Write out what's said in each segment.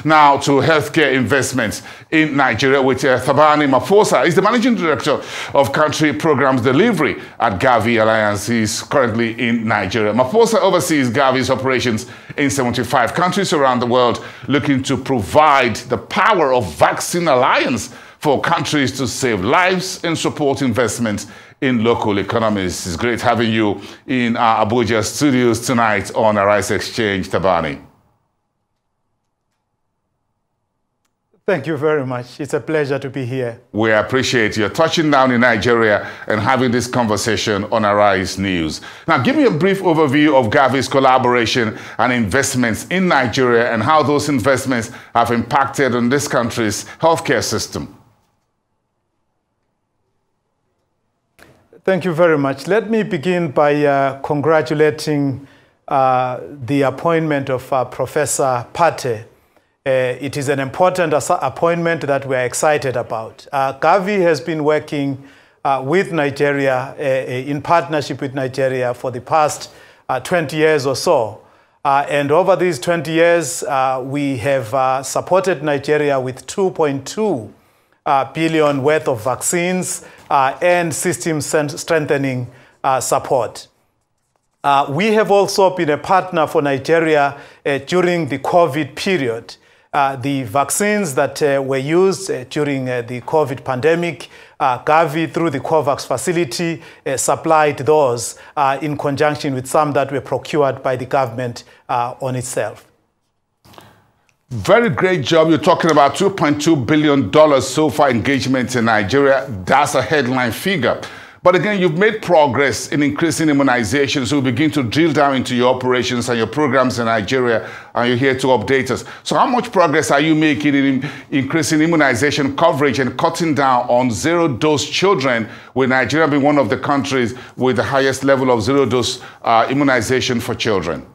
Now to healthcare investments in Nigeria with Thabani Maphosa. He's the Managing Director of Country Programs Delivery at Gavi Alliance. He's currently in Nigeria. Maphosa oversees Gavi's operations in 75 countries around the world, looking to provide the power of vaccine alliance for countries to save lives and support investments in local economies. It's great having you in our Abuja studios tonight on Arise Exchange, Thabani. Thank you very much. It's a pleasure to be here. We appreciate you touching down in Nigeria and having this conversation on Arise News. Now, give me a brief overview of Gavi's collaboration and investments in Nigeria and how those investments have impacted on this country's healthcare system. Thank you very much. Let me begin by congratulating the appointment of Professor Pate. It is an important appointment that we are excited about. Gavi has been working with Nigeria, in partnership with Nigeria for the past 20 years or so. And over these 20 years, we have supported Nigeria with 2.2 billion worth of vaccines and system strengthening support. We have also been a partner for Nigeria during the COVID period. The vaccines that were used during the COVID pandemic, Gavi, through the COVAX facility, supplied those in conjunction with some that were procured by the government on itself. Very great job. You're talking about $2.2 billion so far engagement in Nigeria. That's a headline figure. But again, you've made progress in increasing immunization, so we begin to drill down into your operations and your programs in Nigeria, and you're here to update us. So how much progress are you making in increasing immunization coverage and cutting down on zero-dose children, with Nigeria being one of the countries with the highest level of zero-dose immunization for children?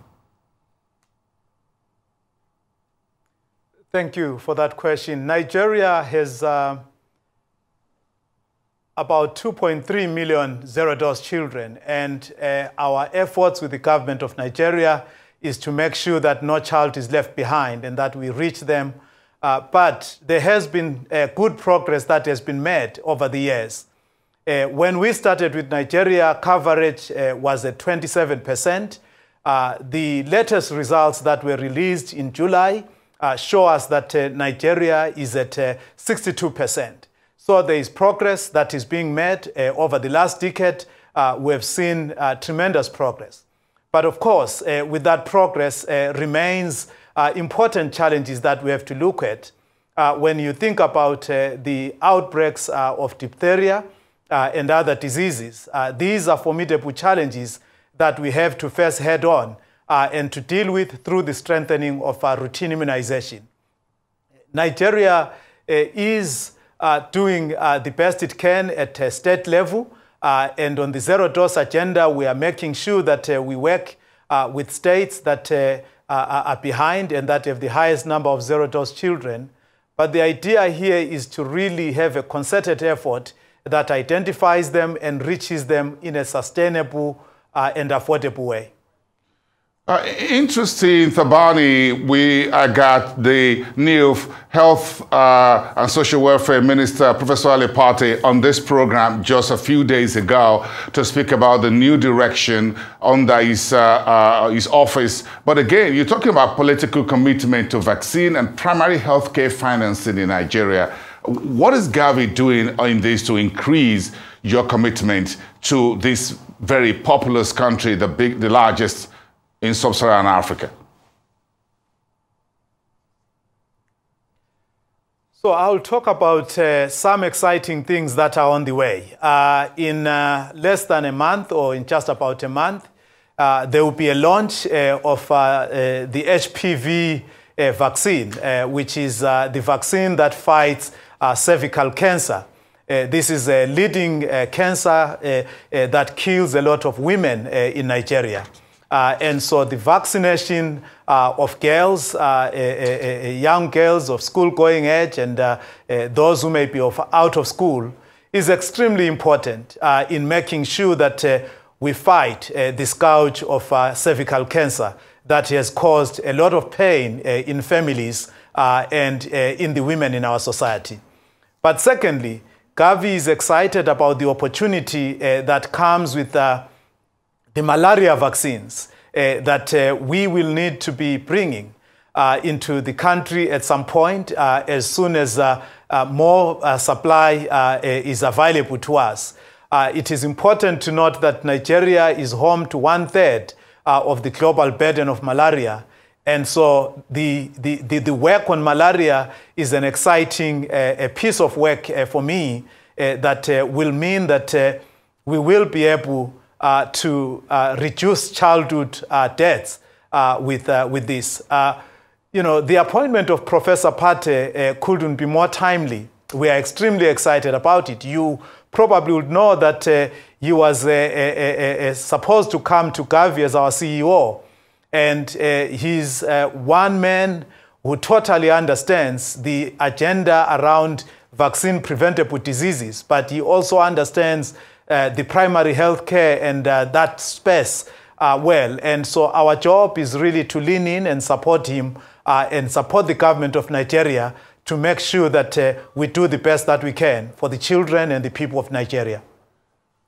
Thank you for that question. Nigeria has about 2.3 million zero-dose children, and our efforts with the government of Nigeria is to make sure that no child is left behind and that we reach them. But there has been good progress that has been made over the years. When we started with Nigeria, coverage was at 27%. The latest results that were released in July show us that Nigeria is at 62%. So there is progress that is being made over the last decade. We have seen tremendous progress. But of course, with that progress remains important challenges that we have to look at. When you think about the outbreaks of diphtheria and other diseases, these are formidable challenges that we have to face head on and to deal with through the strengthening of our routine immunization. Nigeria is doing the best it can at a state level, and on the zero-dose agenda, we are making sure that we work with states that are behind and that have the highest number of zero-dose children. But the idea here is to really have a concerted effort that identifies them and reaches them in a sustainable and affordable way. Interesting, Thabani, we got the new Health and Social Welfare Minister, Professor Ali Pate, on this program just a few days ago to speak about the new direction under his office. But again, you're talking about political commitment to vaccine and primary healthcare financing in Nigeria. What is Gavi doing in this to increase your commitment to this very populous country, the largest in sub-Saharan Africa? So I'll talk about some exciting things that are on the way. In less than a month, or in just about a month, there will be a launch of the HPV vaccine, which is the vaccine that fights cervical cancer. This is a leading cancer that kills a lot of women in Nigeria. And so the vaccination of girls, young girls of school-going age, and those who may be out of school is extremely important in making sure that we fight the scourge of cervical cancer that has caused a lot of pain in families and in the women in our society. But secondly, Gavi is excited about the opportunity that comes with the malaria vaccines that we will need to be bringing into the country at some point as soon as more supply is available to us. It is important to note that Nigeria is home to 1/3 of the global burden of malaria. And so the work on malaria is an exciting piece of work for me that will mean that we will be able to reduce childhood deaths with this. You know, the appointment of Professor Pate couldn't be more timely. We are extremely excited about it. You probably would know that he was supposed to come to Gavi as our CEO. And he's one man who totally understands the agenda around vaccine-preventable diseases, but he also understands the primary health care and that space well. And so our job is really to lean in and support him and support the government of Nigeria to make sure that we do the best that we can for the children and the people of Nigeria.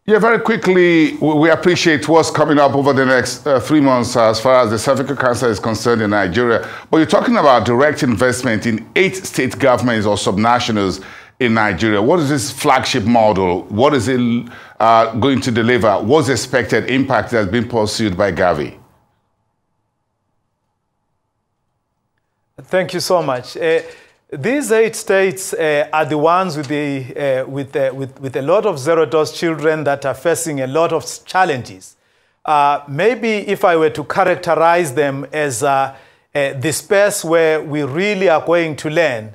Yeah, very quickly, we appreciate what's coming up over the next 3 months as far as the cervical cancer is concerned in Nigeria. But you're talking about direct investment in 8 state governments or subnationals in Nigeria. What is this flagship model? What is it going to deliver? What's the expected impact that's been pursued by Gavi? Thank you so much. These 8 states are the ones with a lot of zero-dose children that are facing a lot of challenges. Maybe if I were to characterize them as the space where we really are going to learn,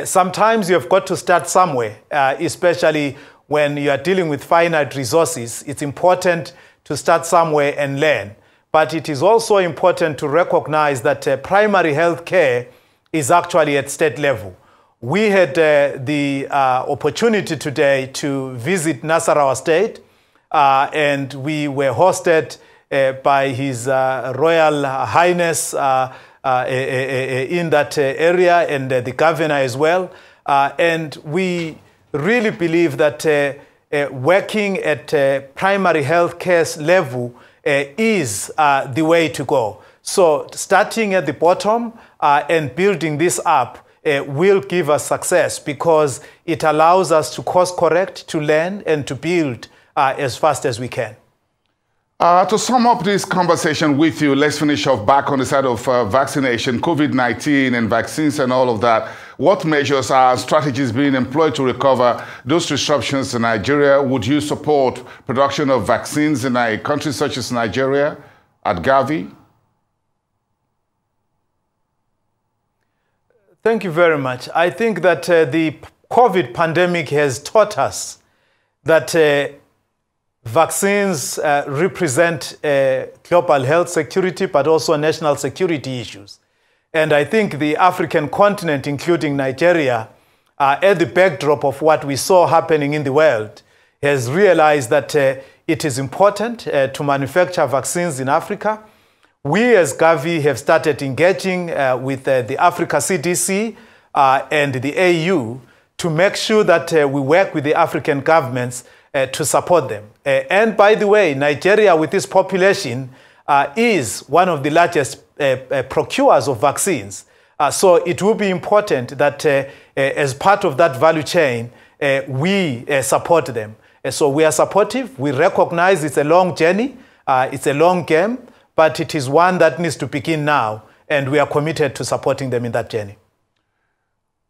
sometimes you have got to start somewhere, especially when you are dealing with finite resources. It's important to start somewhere and learn. But it is also important to recognize that primary health care is actually at state level. We had the opportunity today to visit Nasarawa State, and we were hosted by His Royal Highness in that area, and the governor as well. And we really believe that working at primary health care level is the way to go. So starting at the bottom and building this up will give us success because it allows us to course correct, to learn, and to build as fast as we can. To sum up this conversation with you, let's finish off back on the side of vaccination, COVID-19 and vaccines and all of that. What measures are strategies being employed to recover those disruptions in Nigeria? Would you support production of vaccines in a country such as Nigeria at Gavi? Thank you very much. I think that the COVID pandemic has taught us that vaccines represent global health security, but also national security issues. And I think the African continent, including Nigeria, at the backdrop of what we saw happening in the world, has realized that it is important to manufacture vaccines in Africa. We as Gavi have started engaging with the Africa CDC and the AU to make sure that we work with the African governments to support them. And by the way, Nigeria with its population is one of the largest procurers of vaccines. So it will be important that as part of that value chain, we support them. So we are supportive. We recognize it's a long journey. It's a long game. But it is one that needs to begin now, and we are committed to supporting them in that journey.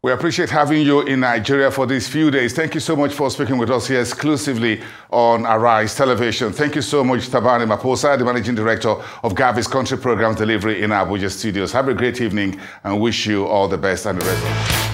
We appreciate having you in Nigeria for these few days. Thank you so much for speaking with us here exclusively on Arise Television. Thank you so much, Thabani Maphosa, the Managing Director of Gavi's Country Program Delivery in Abuja Studios. Have a great evening and wish you all the best and the rest.